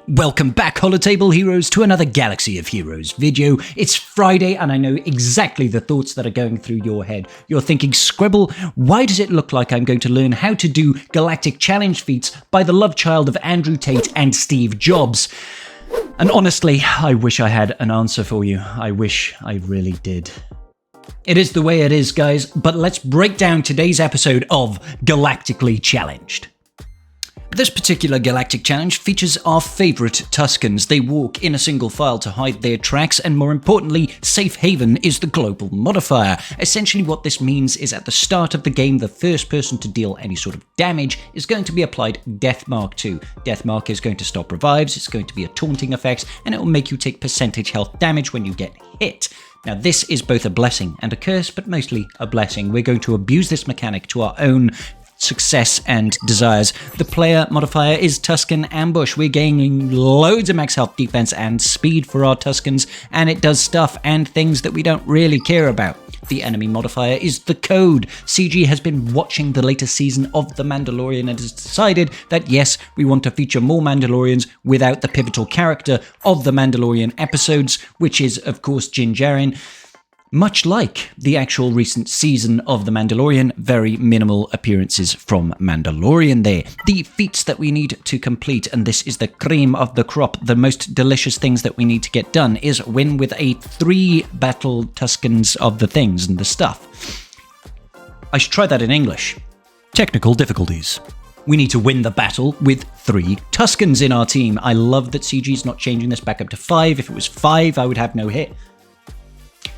Welcome back, Holotable Heroes, to another Galaxy of Heroes video. It's Friday, and I know exactly the thoughts that are going through your head. You're thinking, Scribble, why does it look like I'm going to learn how to do Galactic Challenge feats by the love child of Andrew Tate and Steve Jobs? And honestly, I wish I had an answer for you. I wish I really did. It is the way it is, guys, but let's break down today's episode of Galactically Challenged. This particular Galactic Challenge features our favourite Tuskens. They walk in a single file to hide their tracks, and more importantly, Safe Haven is the global modifier. Essentially what this means is at the start of the game, the first person to deal any sort of damage is going to be applied Death Mark to. Death Mark is going to stop revives, it's going to be a taunting effect, and it will make you take percentage health damage when you get hit. Now this is both a blessing and a curse, but mostly a blessing. We're going to abuse this mechanic to our own success and desires. The player modifier is Tusken Ambush. We're gaining loads of max health, defense, and speed for our Tuskens, and it does stuff and things that we don't really care about. The enemy modifier is the Code. CG has been watching the latest season of The Mandalorian and has decided that yes, we want to feature more Mandalorians without the pivotal character of the Mandalorian episodes, which is, of course, Din Djarin. Much like the actual recent season of The Mandalorian, very minimal appearances from Mandalorian there. The feats that we need to complete, and this is the cream of the crop, the most delicious things that we need to get done, is win with a 3-battle Tuskens of the things and the stuff. I should try that in English. Technical difficulties. We need to win the battle with 3 Tuskens in our team. I love that CG's not changing this back up to 5. If it was 5, I would have no hit.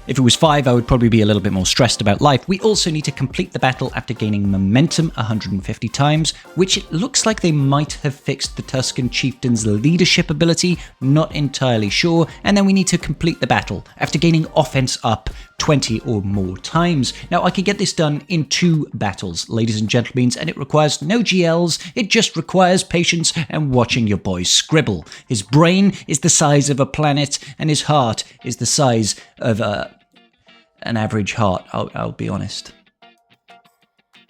If it was 5, I would probably be a little bit more stressed about life. We also need to complete the battle after gaining momentum 150 times, which it looks like they might have fixed the Tusken Chieftain's leadership ability, not entirely sure. And then we need to complete the battle after gaining offense up 20 or more times. Now, I can get this done in 2 battles, ladies and gentlemen, and it requires no GLs, it just requires patience and watching your boy scribble. His brain is the size of a planet, and his heart is the size of an average heart, I'll be honest.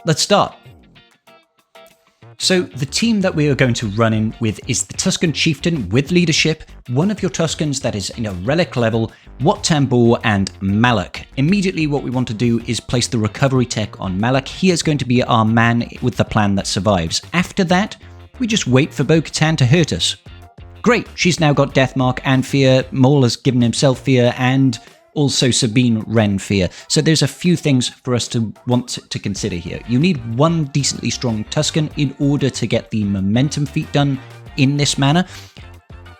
Let's start. So the team that we are going to run in with is the Tusken Chieftain with leadership, one of your Tuskens that is in a relic level, Wat Tambor, and Malak. Immediately what we want to do is place the recovery tech on Malak. He is going to be our man with the plan that survives. After that, we just wait for Bo-Katan to hurt us. Great, she's now got Death Mark and Fear, Maul has given himself Fear, and also Sabine Wren Fear. So there's a few things for us to want to consider here. You need 1 decently strong Tusken in order to get the momentum feat done in this manner.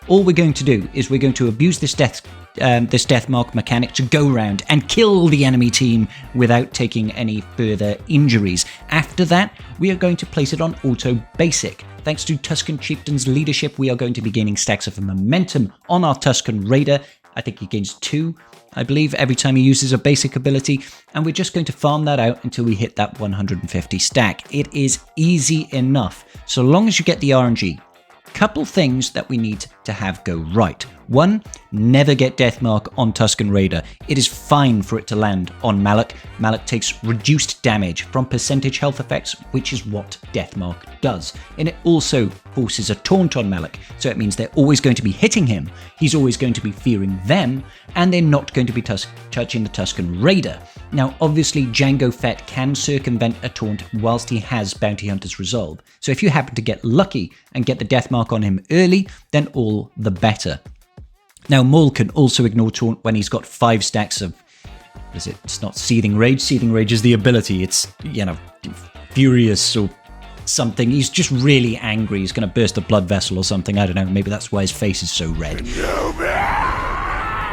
All we're going to do is we're going to abuse this Death Mark mechanic to go around and kill the enemy team without taking any further injuries. After that, we are going to place it on auto basic. Thanks to Tusken Chieftain's leadership, we are going to be gaining stacks of momentum on our Tusken Raider. I think he gains 2, I believe, every time he uses a basic ability, and we're just going to farm that out until we hit that 150 stack. It is easy enough, so long as you get the RNG. Couple things that we need to have go right. 1, never get Death Mark on Tusken Raider. It is fine for it to land on Malak. Malak takes reduced damage from percentage health effects, which is what Death Mark does. And it also forces a taunt on Malak, so it means they're always going to be hitting him, he's always going to be fearing them, and they're not going to be touching the Tusken Raider. Now, obviously, Jango Fett can circumvent a taunt whilst he has Bounty Hunter's Resolve. So if you happen to get lucky and get the Death Mark on him early, then all the better. Now, Maul can also ignore taunt when he's got 5 stacks of, what is it? It's not Seething Rage. Seething Rage is the ability. It's, Furious or something. He's just really angry. He's going to burst a blood vessel or something. I don't know. Maybe that's why his face is so red.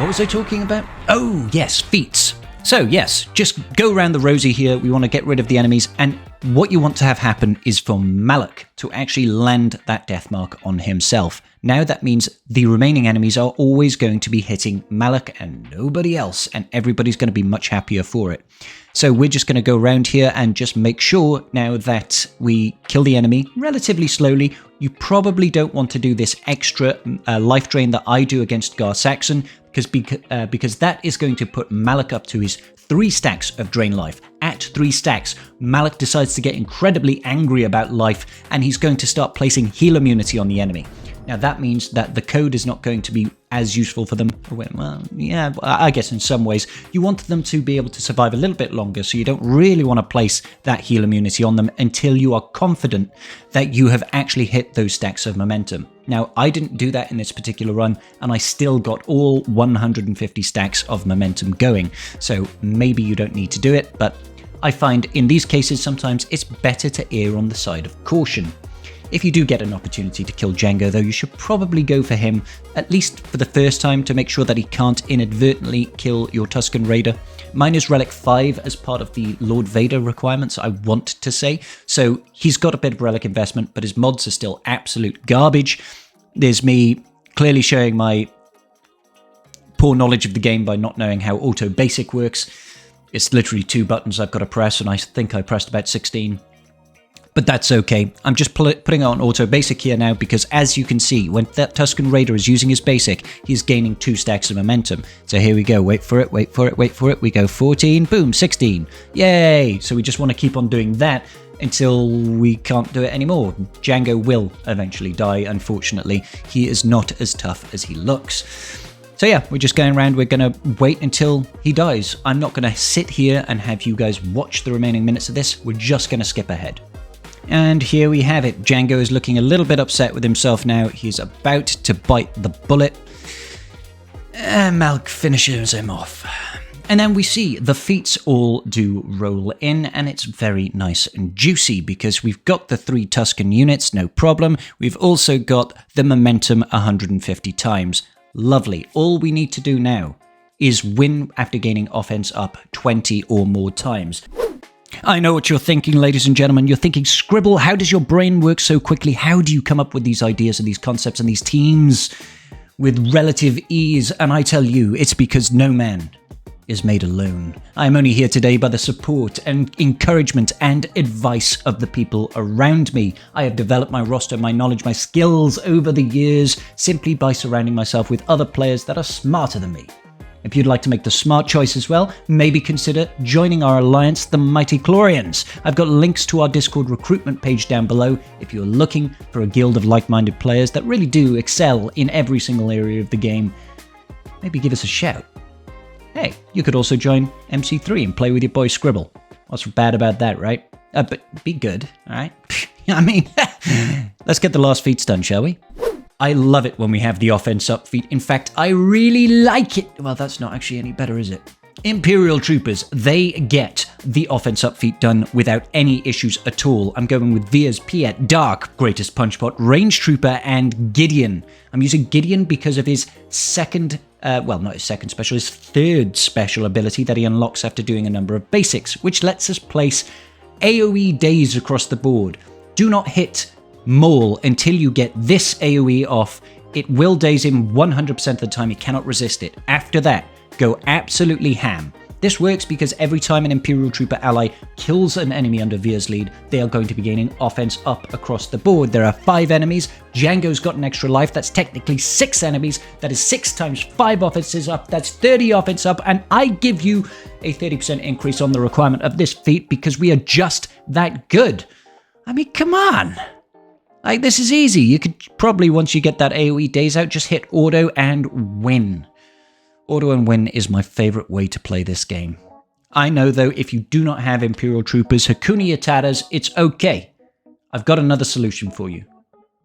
What was I talking about? Oh, yes, feats. So yes, just go around the rosy here. We want to get rid of the enemies, and what you want to have happen is for Malak to actually land that Death Mark on himself. Now that means the remaining enemies are always going to be hitting Malak and nobody else, and everybody's going to be much happier for it. So we're just going to go around here and just make sure now that we kill the enemy relatively slowly. You probably don't want to do this extra life drain that I do against Gar Saxon, because that is going to put Malik up to his 3 stacks of drain life. At 3 stacks, Malik decides to get incredibly angry about life, and he's going to start placing heal immunity on the enemy. Now that means that the code is not going to be as useful for them. Well, yeah, I guess in some ways. You want them to be able to survive a little bit longer, so you don't really want to place that heal immunity on them until you are confident that you have actually hit those stacks of momentum. Now, I didn't do that in this particular run, and I still got all 150 stacks of momentum going, so maybe you don't need to do it, but I find in these cases sometimes it's better to err on the side of caution. If you do get an opportunity to kill Jango, though, you should probably go for him, at least for the first time, to make sure that he can't inadvertently kill your Tusken Raider. Mine is Relic 5 as part of the Lord Vader requirements, I want to say. So he's got a bit of Relic investment, but his mods are still absolute garbage. There's me clearly showing my poor knowledge of the game by not knowing how Auto Basic works. It's literally 2 buttons I've got to press, and I think I pressed about 16. But that's okay. I'm just putting on Auto Basic here now because, as you can see, when that Tusken Raider is using his basic, he's gaining 2 stacks of momentum. So here we go. Wait for it, wait for it, wait for it. We go 14, boom, 16. Yay! So we just want to keep on doing that until we can't do it anymore. Jango will eventually die, unfortunately. He is not as tough as he looks. So yeah, we're just going around. We're going to wait until he dies. I'm not going to sit here and have you guys watch the remaining minutes of this. We're just going to skip ahead. And here we have it. Jango is looking a little bit upset with himself now. He's about to bite the bullet. And Malik finishes him off. And then we see the feats all do roll in, and it's very nice and juicy because we've got the 3 Tusken units, no problem. We've also got the momentum 150 times. Lovely. All we need to do now is win after gaining offense up 20 or more times. I know what you're thinking, ladies and gentlemen. You're thinking, Scribble, how does your brain work so quickly? How do you come up with these ideas and these concepts and these teams with relative ease? And I tell you, it's because no man is made alone. I'm only here today by the support and encouragement and advice of the people around me. I have developed my roster, my knowledge, my skills over the years simply by surrounding myself with other players that are smarter than me. If you'd like to make the smart choice as well, maybe consider joining our alliance, the Mighty Chlorians. I've got links to our Discord recruitment page down below if you're looking for a guild of like-minded players that really do excel in every single area of the game. Maybe give us a shout. Hey, you could also join MC3 and play with your boy Scribble. What's bad about that, right? But be good, alright? I mean, let's get the last feats done, shall we? I love it when we have the offense up feat. In fact, I really like it. Well, that's not actually any better, is it? Imperial Troopers, they get the offense up feat done without any issues at all. I'm going with Veers, Piet, Dark, Greatest Punchpot, Range Trooper, and Gideon. I'm using Gideon because of his second, well, not his second special, his third special ability that he unlocks after doing a number of basics, which lets us place AoE daze across the board. Do not hit Maul until you get this AoE off. It will daze him 100% of the time. He cannot resist it. After that, go absolutely ham. This works because every time an Imperial Trooper ally kills an enemy under Veer's lead, they are going to be gaining offense up across the board. There are 5 enemies. Jango's got an extra life. That's technically 6 enemies. That is 6 times 5 offenses up. That's 30 offense up. And I give you a 30% increase on the requirement of this feat because we are just that good. I mean, come on. Like, this is easy. You could probably, once you get that AoE daze out, just hit auto and win. Auto and win is my favorite way to play this game. I know, though, if you do not have Imperial Troopers, Hakuna Yatatas, it's okay. I've got another solution for you.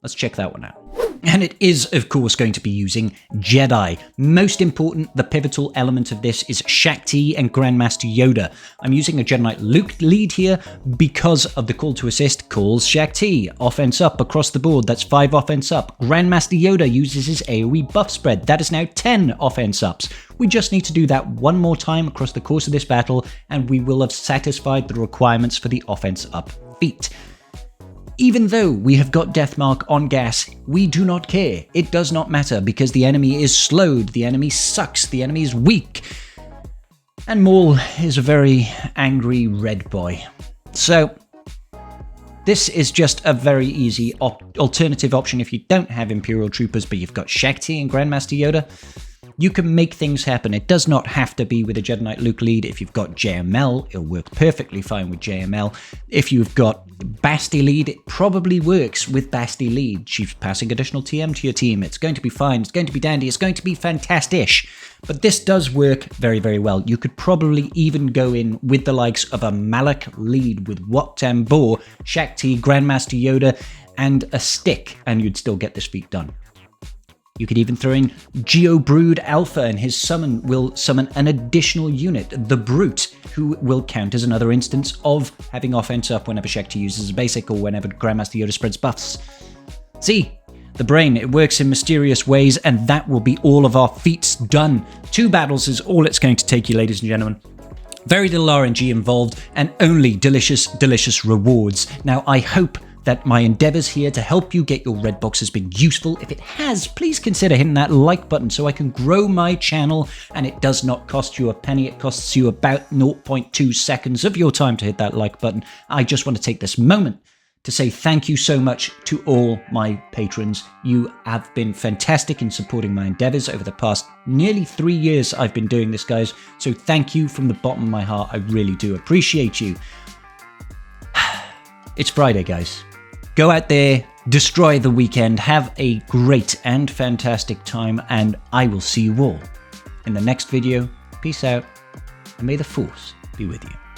Let's check that one out. And it is, of course, going to be using Jedi. Most important, the pivotal element of this is Shakti and Grandmaster Yoda. I'm using a Jedi Knight Luke lead here because of the call to assist calls Shakti. Offense up across the board, that's 5 offense up. Grandmaster Yoda uses his AoE buff spread. That is now 10 offense ups. We just need to do that one more time across the course of this battle, and we will have satisfied the requirements for the offense up feat. Even though we have got Deathmark on gas, we do not care. It does not matter because the enemy is slowed, the enemy sucks, the enemy is weak. And Maul is a very angry red boy. So, This is just a very easy alternative option if you don't have Imperial Troopers, but you've got Shakti and Grandmaster Yoda. You can make things happen. It does not have to be with a Jedi Knight Luke lead. If you've got JML, it'll work perfectly fine with JML. If you've got Basti lead, it probably works with Basti lead. She's passing additional TM to your team. It's going to be fine. It's going to be dandy. It's going to be fantastish. But this does work very, very well. You could probably even go in with the likes of a Malak lead with Wat Tambor, Shakti, Grandmaster Yoda, and a stick, and you'd still get this feat done. You could even throw in Geobrood Alpha, and his summon will summon an additional unit, the Brute, who will count as another instance of having offense up whenever Shakti uses a basic or whenever Grandmaster Yoda spreads buffs. See, the brain, it works in mysterious ways, and that will be all of our feats done. 2 battles is all it's going to take you, ladies and gentlemen. Very little RNG involved, and only delicious, delicious rewards. Now, I hope that my endeavors here to help you get your red box has been useful. If it has, please consider hitting that like button so I can grow my channel, and it does not cost you a penny. It costs you about 0.2 seconds of your time to hit that like button. I just want to take this moment to say thank you so much to all my patrons. You have been fantastic in supporting my endeavors over the past nearly 3 years I've been doing this, guys. So thank you from the bottom of my heart. I really do appreciate you. It's Friday, guys. Go out there, destroy the weekend, have a great and fantastic time, and I will see you all in the next video. Peace out, and may the Force be with you.